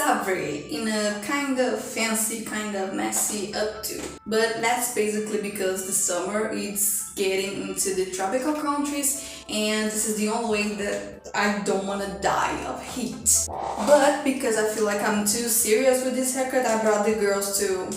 savory in a kind of fancy, kind of messy updo. But that's basically because the summer is getting into the tropical countries and this is the only way that I don't want to die of heat. But because I feel like I'm too serious with this haircut, I brought the girls to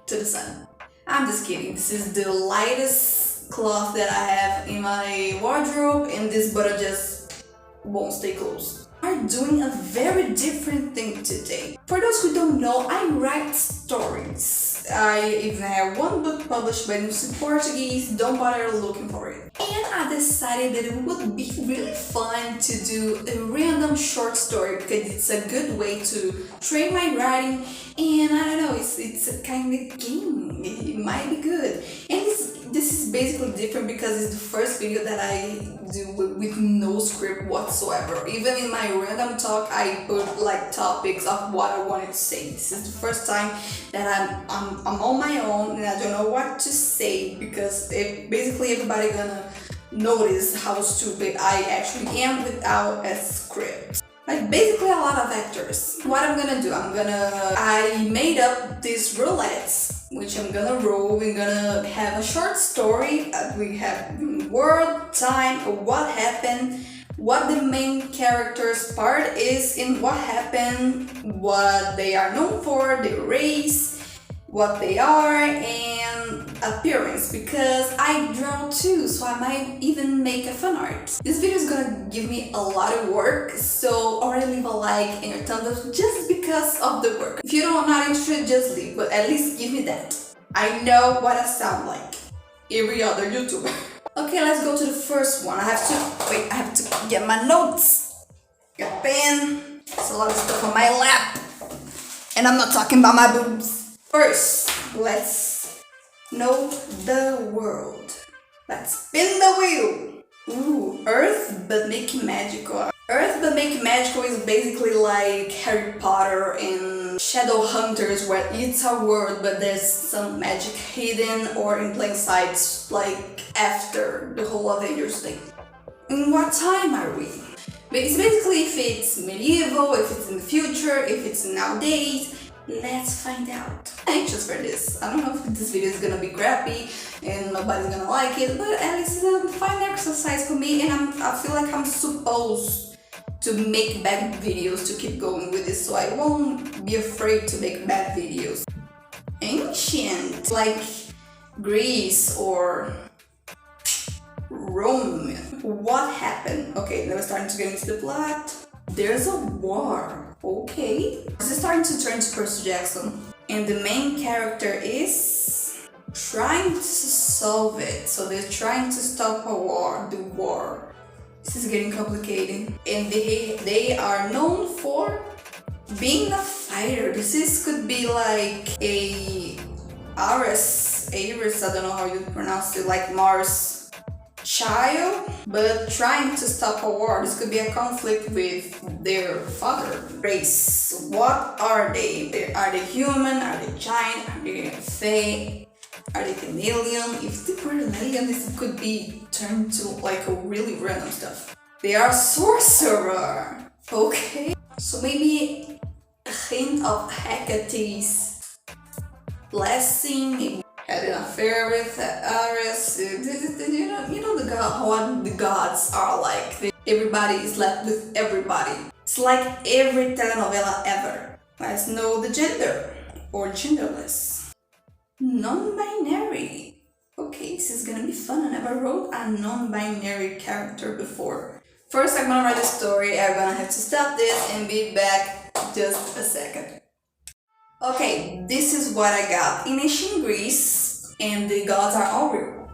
the sun. I'm just kidding. This is the lightest cloth that I have in my wardrobe and this button just won't stay closed. I'm doing a very different thing today. For those who don't know, I write stories. I even have one book published by News in Portuguese, don't bother looking for it. And I decided that it would be really fun to do a random short story because it's a good way to train my writing and I don't know, it's a kind of game, it might be good. And this is basically different because it's the first video that I do with no script whatsoever. Even in my random talk, I put like topics of what I wanted to say. This is the first time that I'm on my own and I don't know what to say because basically everybody gonna notice how stupid I actually am without a script. Like basically a lot of actors. What I'm gonna do, I made up these roulettes, which I'm gonna roll. We're gonna have a short story. We have word, time, what happened, what the main character's part is in what happened, what they are known for, their race, what they are, and appearance, because I draw too, so I might even make a fan art. This video is gonna give me a lot of work, so already leave a like and your thumbs up just because of the work. If you're not interested, just leave, but at least give me that. I know what I sound like. Every other YouTuber. Okay, let's go to the first one. I have to get my notes. Get a pen. There's a lot of stuff on my lap. And I'm not talking about my boobs. First, let's know the world. Let's spin the wheel. Ooh, Earth but make it magical. Earth but make it magical is basically like Harry Potter and Shadowhunters, where it's a world but there's some magic hidden or in plain sight, like after the whole Avengers thing. In what time are we? It's basically if it's medieval, if it's in the future, if it's nowadays. Let's find out. I'm anxious for this. I don't know if this video is gonna be crappy and nobody's gonna like it, but at least it's a fun exercise for me and I feel like I'm supposed to make bad videos to keep going with this, so I won't be afraid to make bad videos. Ancient, like Greece or Rome. What happened? Okay, now we're starting to get into the plot. There's a war. Okay. This is starting to turn to Percy Jackson. And the main character is trying to solve it. So they're trying to stop a war, the war. This is getting complicated. And they are known for being a fighter. Could be like a Ares, I don't know how you pronounce it, like Mars child, but trying to stop a war. This could be a conflict with their father race. What are they? Are they human? Are they giant? Are they fae? Are they an alien? If they were an alien, this could be turned to like a really random stuff. They are sorcerer. Okay, so maybe a hint of Hecate's blessing. Maybe had an affair with Ares. You know what the gods are like. Everybody is left with everybody. It's like every telenovela ever. Let's know the gender or genderless. Non-binary. Okay, this is gonna be fun. I never wrote a non-binary character before. First, I'm gonna write a story. I'm gonna have to stop this and be back just a second. Okay, this is what I got. In ancient Greece, and the gods are all real.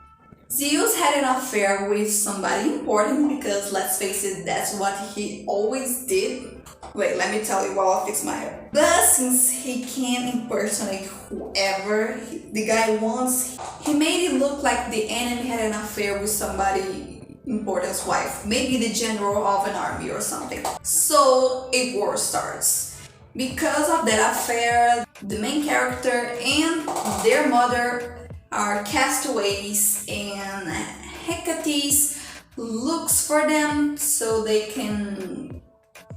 Zeus had an affair with somebody important because, let's face it, that's what he always did. Wait, let me tell you while I fix my hair. But since he can impersonate whoever the guy wants, he made it look like the enemy had an affair with somebody important's wife. Maybe the general of an army or something. So a war starts. Because of that affair, the main character and their mother are castaways, and Hecate looks for them so they can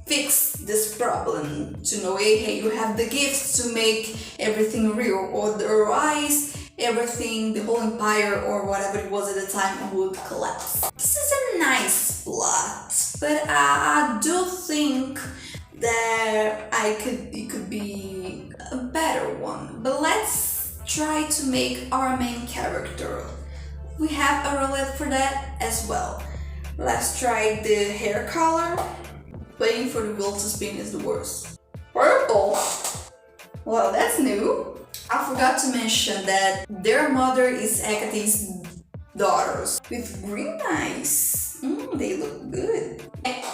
fix this problem, to know, hey, you have the gifts to make everything real, or otherwise everything, the whole empire or whatever it was at the time, would collapse. This is a nice plot, but I do think that it could be a better one. But let's try to make our main character. We have a roulette for that as well. Let's try the hair color. Waiting for the wheel to spin is the worst. Purple! Well, that's new. I forgot to mention that their mother is Hecate's daughters with green eyes. They look good.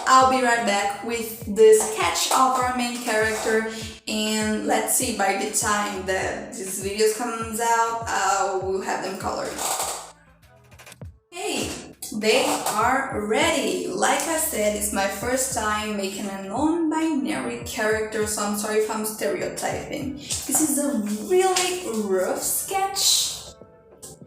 I'll be right back with the sketch of our main character, and let's see, by the time that this video comes out, we'll have them colored. Hey, they are ready. Like I said, it's my first time making a non-binary character, so I'm sorry if I'm stereotyping. This is a really rough sketch.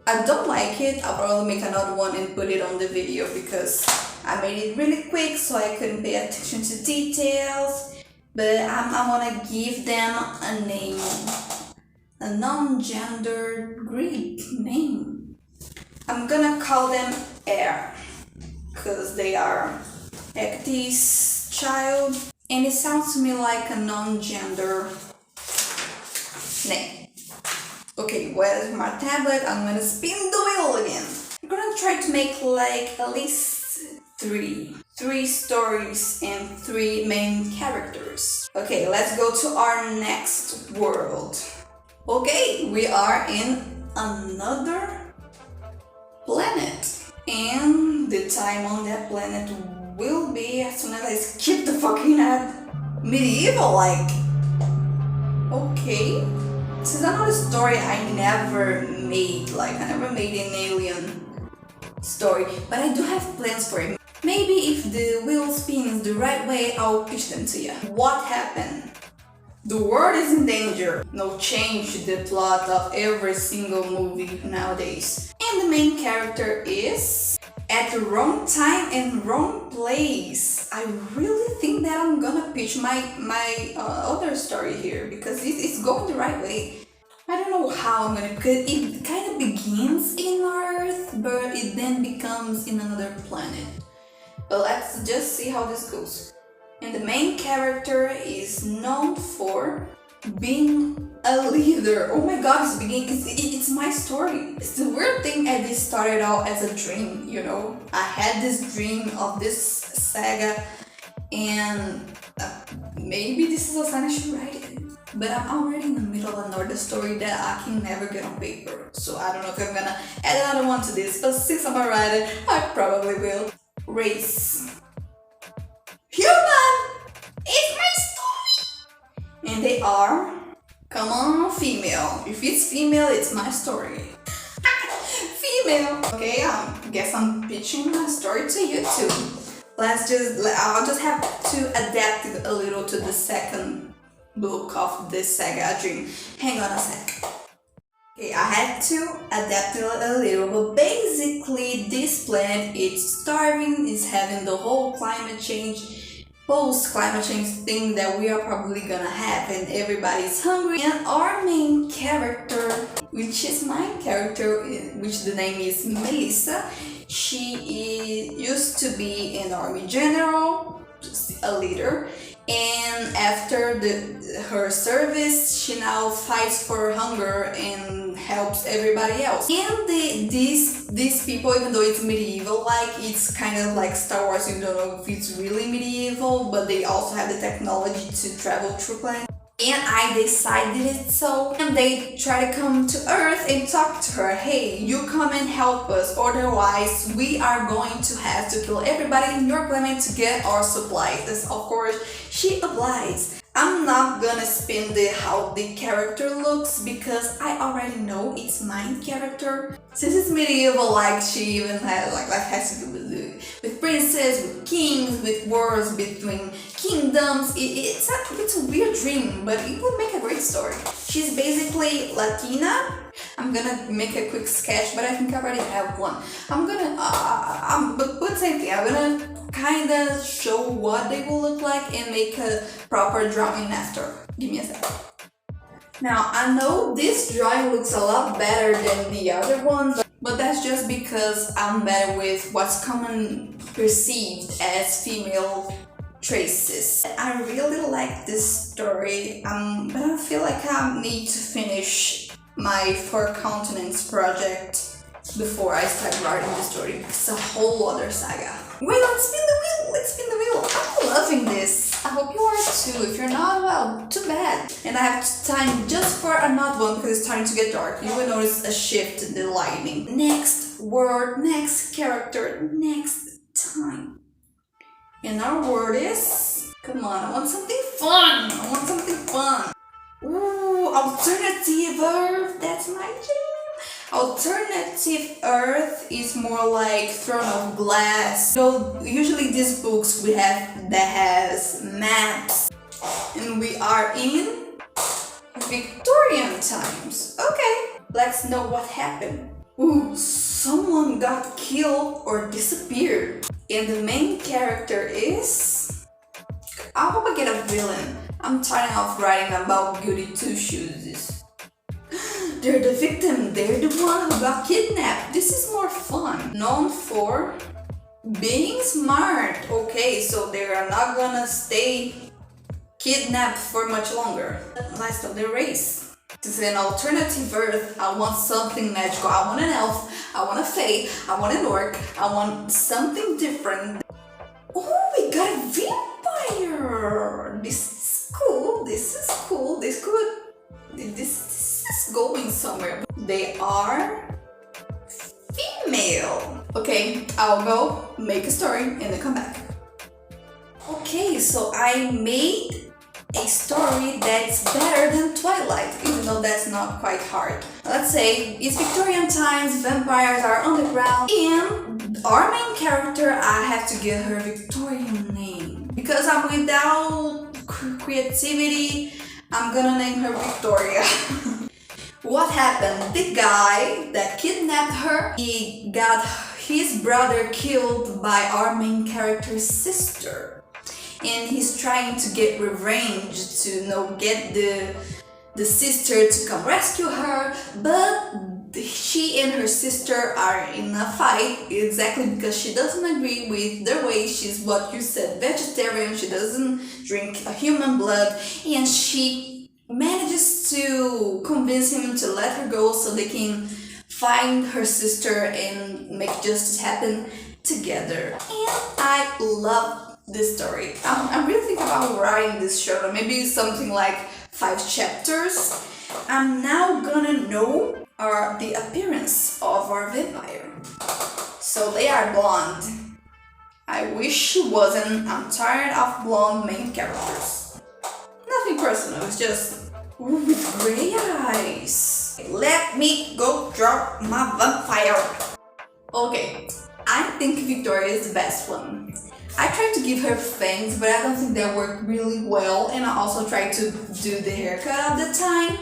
I don't like it. I'll probably make another one and put it on the video because I made it really quick so I couldn't pay attention to details. But I want to give them a name, a non-gendered Greek name. I'm gonna call them Air because they are Hecate's child, and it sounds to me like a non-gender name. Okay, where's my tablet? I'm gonna spin the wheel again. I'm gonna try to make like at least three stories and 3 main characters. Okay, let's go to our next world. Okay, we are in another planet, and the time on that planet will be as soon as I skip the fucking ad. Medieval, like. Okay. This is another story I never made, like I never made an alien story, but I do have plans for it. Maybe if the wheel spins the right way, I'll pitch them to you. What happened? The world is in danger. No change to the plot of every single movie nowadays. And the main character is at the wrong time and wrong place. I really think that I'm gonna pitch my other story here because it's going the right way. I don't know how I'm gonna, because it kind of begins in Earth, but it then becomes in another planet. But let's just see how this goes. And the main character is known for being a leader. Oh my god, it's my story. It's the weird thing, and this started out as a dream, you know? I had this dream of this saga, and maybe this is a sign I should write it. But I'm already in the middle of another story that I can never get on paper. So I don't know if I'm gonna add another one to this, but since I'm a writer, I probably will. Race. Human! It's my story! And they are, come on, female. If it's female, it's my story. Female! Okay, I guess I'm pitching my story to you too. I'll just have to adapt it a little to the second book of this saga, Dream. Hang on a sec. Okay, I had to adapt it a little, but basically this planet is starving, is having the whole climate change, post-climate change thing that we are probably gonna have, and everybody's hungry. And our main character, which is my character, which the name is Melissa, she used to be an army general, just a leader. And after her service, she now fights for hunger and helps everybody else. And these people, even though it's medieval, like it's kind of like Star Wars, you don't know if it's really medieval, but they also have the technology to travel through planets. And I decided it so. And they try to come to Earth and talk to her. Hey, you come and help us, otherwise we are going to have to kill everybody in your planet to get our supplies. And of course, she obliges. I'm not gonna spin how the character looks because I already know it's my character. Since it's medieval, like she even has to do with princes, with kings, with wars between kingdoms. It's a weird dream, but it would make a great story. She's basically Latina. I'm gonna make a quick sketch, but I think I already have one. But same thing. I'm gonna kind of show what they will look like and make a proper drawing after. Give me a second. Now, I know this drawing looks a lot better than the other one, but that's just because I'm better with what's common perceived as female traces. I really like this story, but I feel like I need to finish my Four Continents project before I start writing the story. It's a whole other saga. Wait, let's spin the wheel! Let's spin the wheel! I'm loving this! I hope you are too. If you're not, well, too bad. And I have time just for another one because it's starting to get dark. You will notice a shift in the lighting. Next word, next character, next time. And our word is... Come on, I want something fun! I want something fun! Ooh, alternative earth! That's my jam! Alternative earth is more like Throne of Glass. So usually these books we have that has maps, and we are in Victorian times. Okay, let's know what happened. Ooh, someone got killed or disappeared, and the main character is... I hope I get a villain. I'm tired of writing about goody two-shoes. They're the victim, they're the one who got kidnapped. This is more fun. Known for being smart. Okay, so they are not gonna stay kidnapped for much longer. Last of the race. This is an alternative earth. I want something magical. I want an elf. I want a fae. I want an orc. I want something different. Oh, we got a vampire. This is cool. This is cool. This is going somewhere. They are female. Okay, I'll go make a story and then come back. Okay, so I made a story that's better than Twilight, even though that's not quite hard. Let's say it's Victorian times, vampires are underground, and our main character, I have to give her a Victorian name. Because I'm without creativity, I'm gonna name her Victoria. What happened? The guy that kidnapped her, he got his brother killed by our main character's sister. And he's trying to get revenge to get the sister to come rescue her, but she and her sister are in a fight exactly because she doesn't agree with their way. She's what you said, vegetarian. She doesn't drink a human blood, and she manages to convince him to let her go so they can find her sister and make justice happen together. And I love this story. I'm really thinking about writing this short, maybe something like 5 chapters. I'm now gonna know the appearance of our vampire. So they are blonde. I wish she wasn't. I'm tired of blonde main characters. Nothing personal, it's just with gray eyes. Let me go draw my vampire. Okay, I think Victoria is the best one. I tried to give her fangs, but I don't think that worked really well, and I also tried to do the haircut at the time.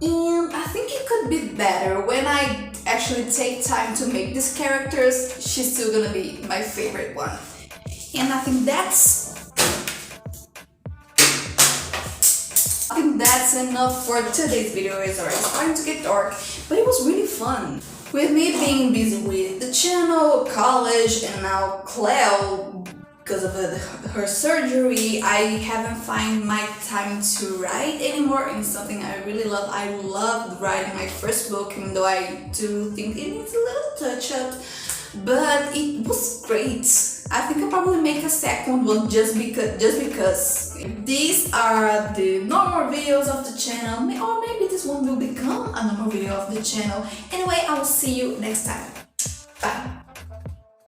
And I think it could be better. When I actually take time to make these characters, she's still gonna be my favorite one. And I think that's enough for today's video. It's already starting to get dark, but it was really fun. With me being busy with the channel, college, and now Cleo, because of her surgery, I haven't found my time to write anymore, and something I really love. I loved writing my first book, even though I do think it needs a little touch-up, but it was great. I think I'll probably make a second one just because these are the normal videos of the channel, or maybe this one will become a normal video of the channel. Anyway, I will see you next time. Bye.